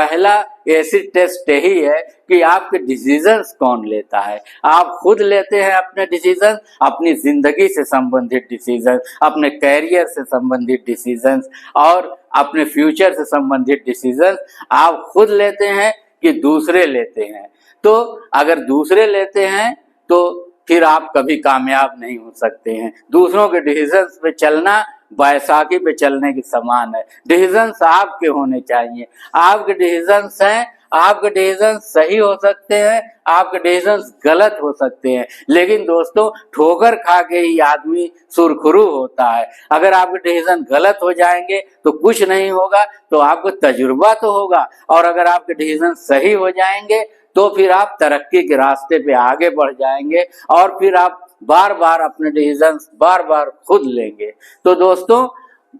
पहला acid test यही है कि आपके डिसीजंस कौन लेता है। आप खुद लेते हैं अपने डिसीजन, अपनी जिंदगी से संबंधित डिसीजन, अपने कैरियर से संबंधित डिसीजन और अपने फ्यूचर से संबंधित डिसीजन आप खुद लेते हैं कि दूसरे लेते हैं। तो अगर दूसरे लेते हैं तो फिर आप कभी कामयाब नहीं हो सकते हैं। दूसरों के डिसीजंस पे चलना बैसाखी पे चलने के समान है। डिसीजंस आपके होने चाहिए। आपके डिसीजंस हैं, आपके डिसीजंस सही हो सकते हैं, आपके डिसीजंस गलत हो सकते हैं, लेकिन दोस्तों ठोकर खा के ही आदमी सुरखरू होता है। अगर आपके डिसीजन गलत हो जाएंगे तो कुछ नहीं होगा, तो आपको तजुर्बा तो होगा, और अगर आपके डिसीजन सही हो जाएंगे तो फिर आप तरक्की के रास्ते पे आगे बढ़ जाएंगे और फिर आप बार बार अपने डिसीजंस बार बार खुद लेंगे। तो दोस्तों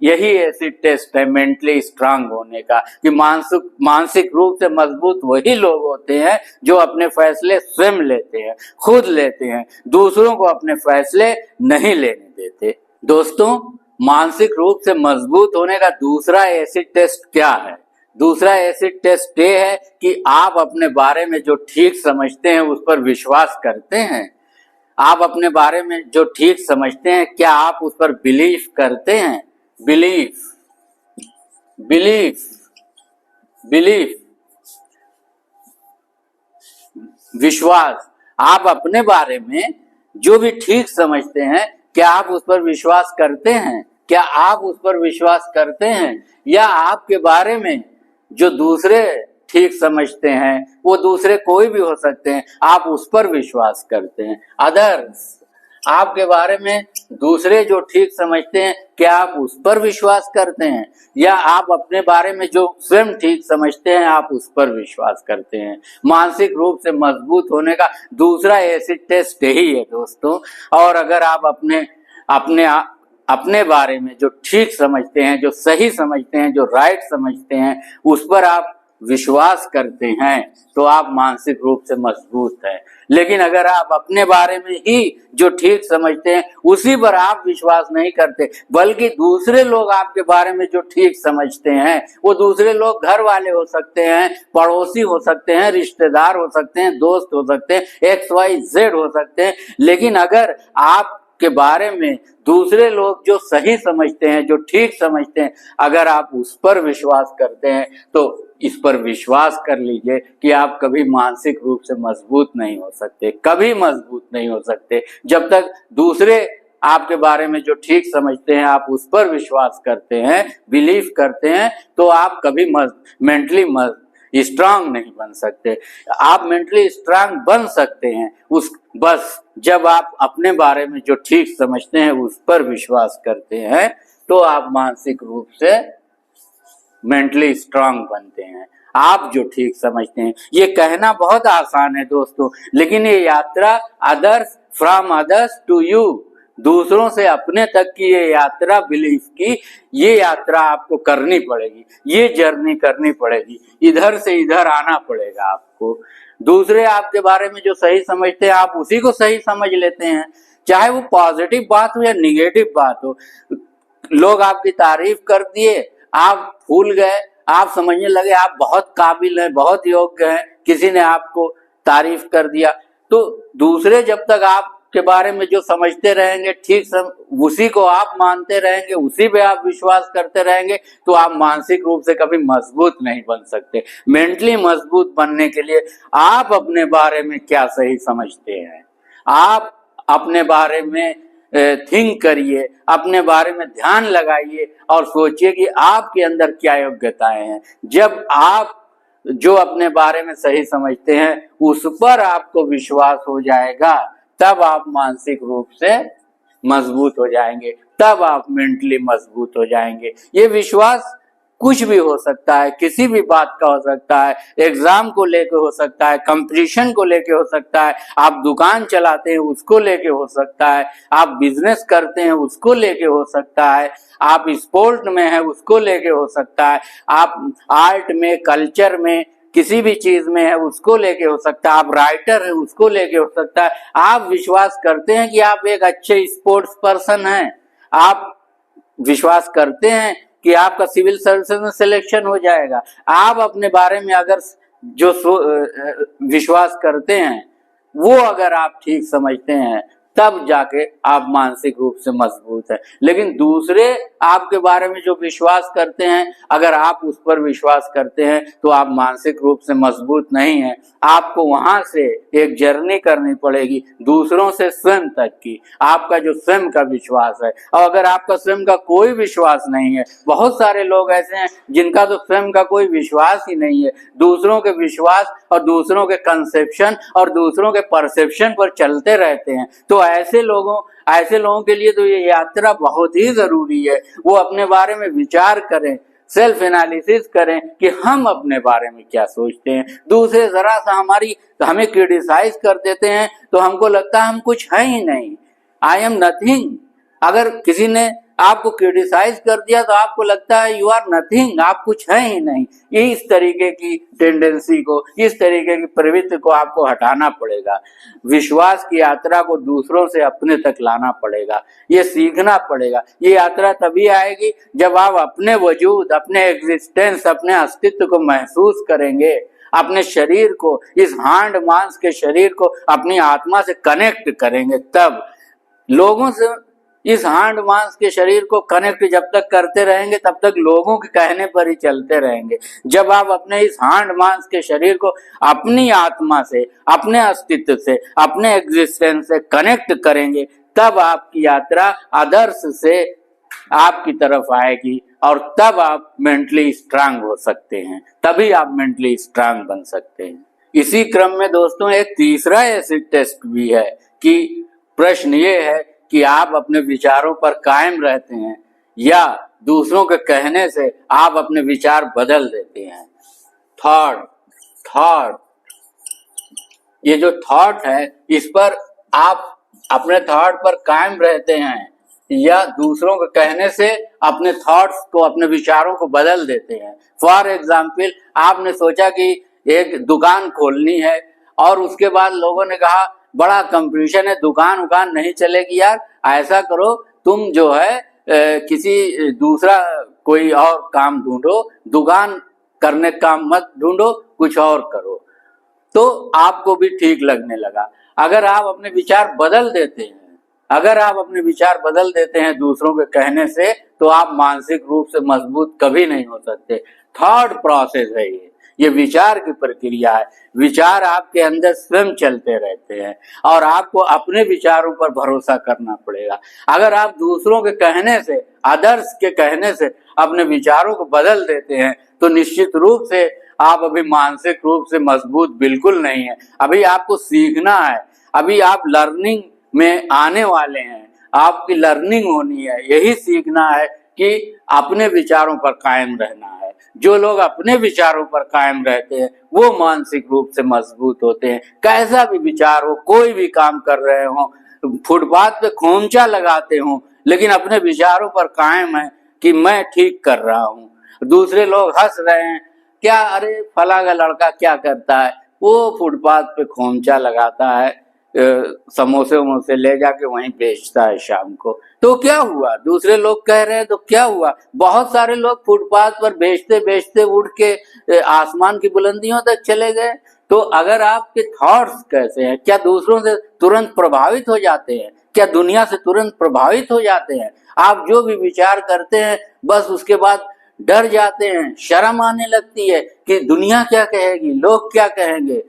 यही एसिड टेस्ट है मेंटली स्ट्रांग होने का, कि मानसिक रूप से मजबूत वही लोग होते हैं जो अपने फैसले स्वयं लेते हैं, खुद लेते हैं, दूसरों को अपने फैसले नहीं लेने देते। दोस्तों मानसिक रूप से मजबूत होने का दूसरा एसिड टेस्ट क्या है? दूसरा एसिड टेस्ट ये है कि आप अपने बारे में जो ठीक समझते हैं उस पर विश्वास करते हैं। आप अपने बारे में जो ठीक समझते हैं क्या आप उस पर बिलीव करते हैं? बिलीफ, बिलीफ, बिलीफ, विश्वास। आप अपने बारे में जो भी ठीक समझते हैं क्या आप उस पर विश्वास करते हैं? क्या आप उस पर विश्वास करते हैं? या आपके बारे में जो दूसरे ठीक समझते हैं, वो दूसरे कोई भी हो सकते हैं, आप उस पर विश्वास करते हैं? अदर्स, आपके बारे में दूसरे जो ठीक समझते हैं क्या आप उस पर विश्वास करते हैं? या आप अपने बारे में जो स्वयं ठीक समझते हैं आप उस पर विश्वास करते हैं? मानसिक रूप से मजबूत होने का दूसरा एसिड टेस्ट यही है दोस्तों। और अगर आप अपने बारे में जो ठीक समझते हैं, जो सही समझते हैं, जो राइट समझते हैं, उस पर आप विश्वास करते हैं तो आप मानसिक रूप से मजबूत हैं। लेकिन अगर आप अपने बारे में ही जो ठीक समझते हैं उसी पर आप विश्वास नहीं करते, बल्कि दूसरे लोग आपके बारे में जो ठीक समझते हैं, वो दूसरे लोग घर वाले हो सकते हैं, पड़ोसी हो सकते हैं, रिश्तेदार हो सकते हैं, दोस्त हो सकते हैं, XYZ हो सकते हैं, लेकिन अगर आप के बारे में दूसरे लोग जो सही समझते हैं, जो ठीक समझते हैं, अगर आप उस पर विश्वास करते हैं तो इस पर विश्वास कर लीजिए कि आप कभी मानसिक रूप से मजबूत नहीं हो सकते, कभी मजबूत नहीं हो सकते। जब तक दूसरे आपके बारे में जो ठीक समझते हैं आप उस पर विश्वास करते हैं, बिलीव करते हैं, तो आप कभी मेंटली स्ट्रांग नहीं बन सकते। आप मेंटली स्ट्रांग बन सकते हैं बस जब आप अपने बारे में जो ठीक समझते हैं उस पर विश्वास करते हैं, तो आप मानसिक रूप से मेंटली स्ट्रांग बनते हैं। आप जो ठीक समझते हैं, ये कहना बहुत आसान है दोस्तों, लेकिन ये यात्रा others from others to you, दूसरों से अपने तक की ये यात्रा, बिलीफ की ये यात्रा आपको करनी पड़ेगी, ये जर्नी करनी पड़ेगी, इधर से इधर आना पड़ेगा आपको। दूसरे आपके बारे में जो सही समझते हैं आप उसी को सही समझ लेते हैं, चाहे वो पॉजिटिव बात हो या निगेटिव बात हो। लोग आपकी तारीफ कर दिए, आप भूल गए, आप समझने लगे आप बहुत काबिल हैं, बहुत योग्य हैं, किसी ने आपको तारीफ कर दिया, तो दूसरे जब तक आपके बारे में जो समझते रहेंगे ठीक उसी को आप मानते रहेंगे, उसी पे आप विश्वास करते रहेंगे, तो आप मानसिक रूप से कभी मजबूत नहीं बन सकते। मेंटली मजबूत बनने के लिए आप अपने बारे में क्या सही समझते हैं, आप अपने बारे में थिंक करिए, अपने बारे में ध्यान लगाइए और सोचिए कि आपके अंदर क्या योग्यताएं हैं। जब आप जो अपने बारे में सही समझते हैं उस पर आपको विश्वास हो जाएगा, तब आप मानसिक रूप से मजबूत हो जाएंगे, तब आप मेंटली मजबूत हो जाएंगे। ये विश्वास कुछ भी हो सकता है, किसी भी बात का हो सकता है, एग्जाम को लेके हो सकता है, कंपटीशन को लेके हो सकता है, आप दुकान चलाते हैं उसको लेके हो सकता है, आप बिजनेस करते हैं उसको लेके हो सकता है, आप स्पोर्ट में हैं उसको लेके हो सकता है, आप आर्ट में, कल्चर में, किसी भी चीज में है उसको लेके हो सकता है, आप राइटर हैं उसको लेके हो सकता है। आप विश्वास करते हैं कि आप एक अच्छे स्पोर्ट्स पर्सन हैं, आप विश्वास करते हैं कि आपका सिविल सर्विसेज में सिलेक्शन हो जाएगा। आप अपने बारे में अगर जो विश्वास करते हैं वो अगर आप ठीक समझते हैं तब जाके आप मानसिक रूप से मजबूत हैं। लेकिन दूसरे आपके बारे में जो विश्वास करते हैं, अगर आप उस पर विश्वास करते हैं तो आप मानसिक रूप से मजबूत नहीं हैं। आपको वहां से एक जर्नी करनी पड़ेगी दूसरों से स्वयं तक की, आपका जो स्वयं का विश्वास है। और अगर आपका स्वयं का कोई विश्वास नहीं है, बहुत सारे लोग ऐसे हैं जिनका तो स्वयं का कोई विश्वास ही नहीं है, दूसरों के विश्वास और दूसरों के कंसेप्शन और दूसरों के परसेप्शन पर चलते रहते हैं। तो ऐसे लोगों के लिए तो ये यात्रा बहुत ही जरूरी है। वो अपने बारे में विचार करें, सेल्फ एनालिसिस करें कि हम अपने बारे में क्या सोचते हैं। दूसरे जरा सा हमें क्रिटिसाइज कर देते हैं तो हमको लगता है हम कुछ है ही नहीं, आई एम नथिंग। अगर किसी ने आपको क्रिटिसाइज कर दिया तो आपको लगता है यू आर नथिंग, आप कुछ है ही नहीं। ये इस तरीके की टेंडेंसी को, इस तरीके की प्रवृत्ति को आपको हटाना पड़ेगा। विश्वास की यात्रा को दूसरों से अपने तक लाना पड़ेगा, ये सीखना पड़ेगा। ये यात्रा तभी आएगी जब आप अपने वजूद, अपने एग्जिस्टेंस, अपने अस्तित्व को महसूस करेंगे, अपने शरीर को, इस हांड मांस के शरीर को अपनी आत्मा से कनेक्ट करेंगे। तब लोगों से इस हांड मांस के शरीर को कनेक्ट जब तक करते रहेंगे तब तक लोगों के कहने पर ही चलते रहेंगे। जब आप अपने इस हांड मांस के शरीर को अपनी आत्मा से, अपने अस्तित्व से, अपने एग्जिस्टेंस से कनेक्ट करेंगे तब आपकी यात्रा आदर्श से आपकी तरफ आएगी और तब आप मेंटली स्ट्रांग हो सकते हैं, तभी आप मेंटली स्ट्रांग बन सकते हैं। इसी क्रम में दोस्तों एक तीसरा एसिड टेस्ट भी है कि प्रश्न ये है कि आप अपने विचारों पर कायम रहते हैं या दूसरों के कहने से आप अपने विचार बदल देते हैं। थॉट, ये जो थॉट है इस पर आप अपने थॉट पर कायम रहते हैं या दूसरों के कहने से अपने थॉट्स को, अपने विचारों को बदल देते हैं। फॉर एग्जाम्पल, आपने सोचा कि एक दुकान खोलनी है और उसके बाद लोगों ने कहा बड़ा कंपटीशन है, दुकान नहीं चलेगी यार, ऐसा करो तुम जो है किसी दूसरा कोई और काम ढूंढो, दुकान करने का काम मत ढूंढो, कुछ और करो। तो आपको भी ठीक लगने लगा। अगर आप अपने विचार बदल देते हैं, दूसरों के कहने से, तो आप मानसिक रूप से मजबूत कभी नहीं हो सकते। थॉट प्रोसेस है ये विचार की प्रक्रिया है। विचार आपके अंदर स्वयं चलते रहते हैं और आपको अपने विचारों पर भरोसा करना पड़ेगा। अगर आप दूसरों के कहने से, आदर्श के कहने से अपने विचारों को बदल देते हैं तो निश्चित रूप से आप अभी मानसिक रूप से मजबूत बिल्कुल नहीं है। अभी आपको सीखना है, अभी आप लर्निंग में आने वाले हैं, आपकी लर्निंग होनी है। यही सीखना है कि अपने विचारों पर कायम रहना है। जो लोग अपने विचारों पर कायम रहते हैं वो मानसिक रूप से मजबूत होते हैं। कैसा भी विचार हो, कोई भी काम कर रहे हो, फुटपाथ पे खोमचा लगाते हो, लेकिन अपने विचारों पर कायम है कि मैं ठीक कर रहा हूँ। दूसरे लोग हंस रहे हैं, क्या अरे फला का लड़का क्या करता है, वो फुटपाथ पे खोमचा लगाता है, समोसे वमोसे ले जाके वहीं बेचता है शाम को। तो क्या हुआ, दूसरे लोग कह रहे हैं तो क्या हुआ। बहुत सारे लोग फुटपाथ पर बेचते बेचते उड़ के आसमान की बुलंदियों तक चले गए। तो अगर आपके थॉट्स कैसे हैं, क्या दूसरों से तुरंत प्रभावित हो जाते हैं, क्या दुनिया से तुरंत प्रभावित हो जाते हैं। आप जो भी विचार करते हैं बस उसके बाद डर जाते हैं, शर्म आने लगती है कि दुनिया क्या कहेगी, लोग क्या कहेंगे।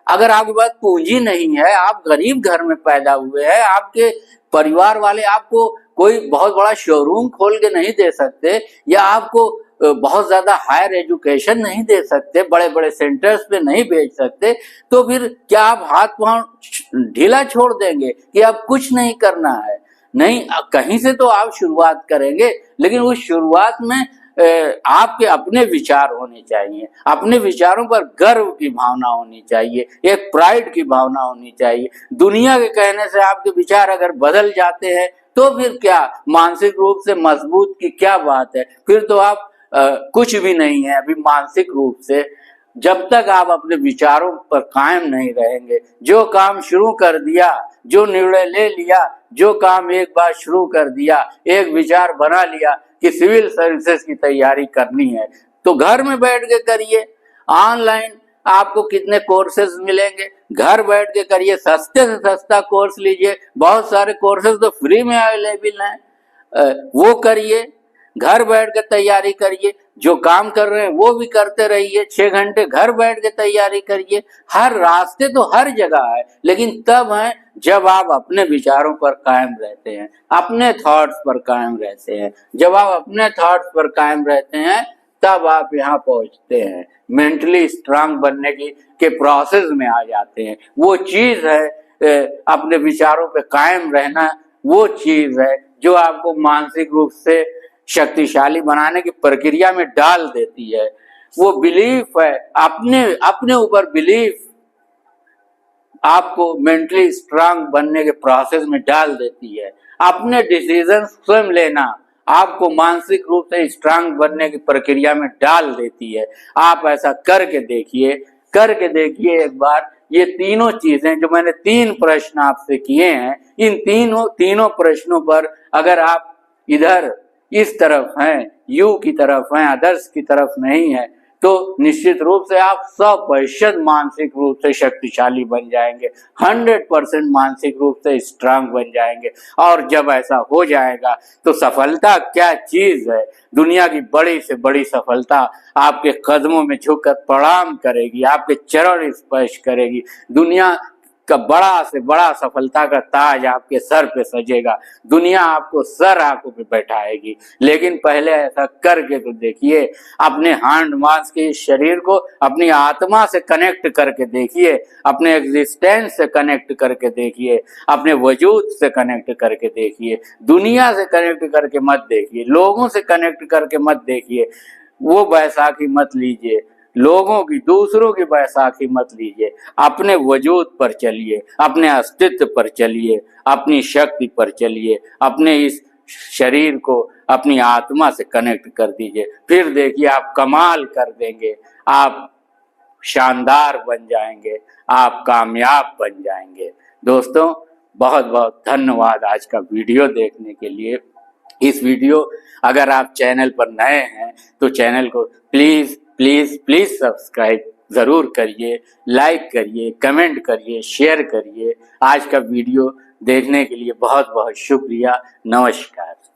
अगर आपके पास पूंजी नहीं है, आप गरीब घर में पैदा हुए हैं, आपके परिवार वाले आपको कोई बहुत बड़ा शोरूम खोल के नहीं दे सकते या आपको बहुत ज्यादा हायर एजुकेशन नहीं दे सकते, बड़े बड़े सेंटर्स पे नहीं भेज सकते, तो फिर क्या आप हाथ पांव ढीला छोड़ देंगे कि अब कुछ नहीं करना है। नहीं, कहीं से तो आप शुरुआत करेंगे, लेकिन उस शुरुआत में आपके अपने विचार होने चाहिए, अपने विचारों पर गर्व की भावना होनी चाहिए, एक प्राइड की भावना होनी चाहिए। दुनिया के कहने से आपके विचार अगर बदल जाते हैं तो फिर क्या, मानसिक रूप से मजबूत की क्या बात है। फिर तो आप कुछ भी नहीं है अभी मानसिक रूप से। जब तक आप अपने विचारों पर कायम नहीं रहेंगे, जो काम शुरू कर दिया, जो निर्णय ले लिया, जो काम एक बार शुरू कर दिया, एक विचार बना लिया कि सिविल सर्विसेज की तैयारी करनी है तो घर में बैठ के करिए। ऑनलाइन आपको कितने कोर्सेज मिलेंगे, घर बैठ के करिए, सस्ते से सस्ता कोर्स लीजिए, बहुत सारे कोर्सेज तो फ्री में अवेलेबल हैं, वो करिए, घर बैठ के तैयारी करिए, जो काम कर रहे हैं वो भी करते रहिए, 6 घंटे घर बैठ के तैयारी करिए। हर रास्ते तो हर जगह है, लेकिन तब है जब आप अपने विचारों पर कायम रहते हैं, अपने थॉट्स पर कायम रहते हैं। जब आप अपने थॉट्स पर कायम रहते हैं तब आप यहाँ पहुंचते हैं, मेंटली स्ट्रांग बनने के प्रोसेस में आ जाते हैं। वो चीज है अपने विचारों पे कायम रहना, वो चीज है जो आपको मानसिक रूप से शक्तिशाली बनाने की प्रक्रिया में डाल देती है। वो बिलीफ है, अपने ऊपर बिलीफ आपको मेंटली स्ट्रांग बनने के प्रोसेस में डाल देती है। अपने डिसीजन स्वयं लेना आपको मानसिक रूप से स्ट्रांग बनने की प्रक्रिया में डाल देती है। आप ऐसा करके देखिए एक बार। ये तीनों चीजें जो मैंने 3 प्रश्न आपसे किए हैं, इन तीनों प्रश्नों पर अगर आप इधर इस तरफ हैं, यू की तरफ हैं, अदर्स की तरफ नहीं है, तो निश्चित रूप से आप 100% मानसिक रूप से शक्तिशाली बन जाएंगे, 100% मानसिक रूप से स्ट्रांग बन जाएंगे। और जब ऐसा हो जाएगा तो सफलता क्या चीज है, दुनिया की बड़ी से बड़ी सफलता आपके कदमों में झुककर प्रणाम करेगी, आपके चरण स्पर्श करेगी। दुनिया का बड़ा से बड़ा सफलता का ताज आपके सर पे सजेगा, दुनिया आपको सर आंखों पे बैठाएगी। लेकिन पहले ऐसा करके तो देखिए, अपने हांड मांस के शरीर को अपनी आत्मा से कनेक्ट करके देखिए, अपने एग्जिस्टेंस से कनेक्ट करके देखिए, अपने वजूद से कनेक्ट करके देखिए। दुनिया से कनेक्ट करके मत देखिए, लोगों से कनेक्ट करके मत देखिए। वो बैसाखी मत लीजिए, लोगों की, दूसरों की बैसाखी मत लीजिए। अपने वजूद पर चलिए, अपने अस्तित्व पर चलिए, अपनी शक्ति पर चलिए, अपने इस शरीर को अपनी आत्मा से कनेक्ट कर दीजिए। फिर देखिए आप कमाल कर देंगे, आप शानदार बन जाएंगे, आप कामयाब बन जाएंगे। दोस्तों बहुत बहुत धन्यवाद आज का वीडियो देखने के लिए। इस वीडियो अगर आप चैनल पर नए हैं तो चैनल को प्लीज प्लीज प्लीज सब्सक्राइब जरूर करिए, लाइक करिए, कमेंट करिए, शेयर करिए। आज का वीडियो देखने के लिए बहुत बहुत शुक्रिया। नमस्कार।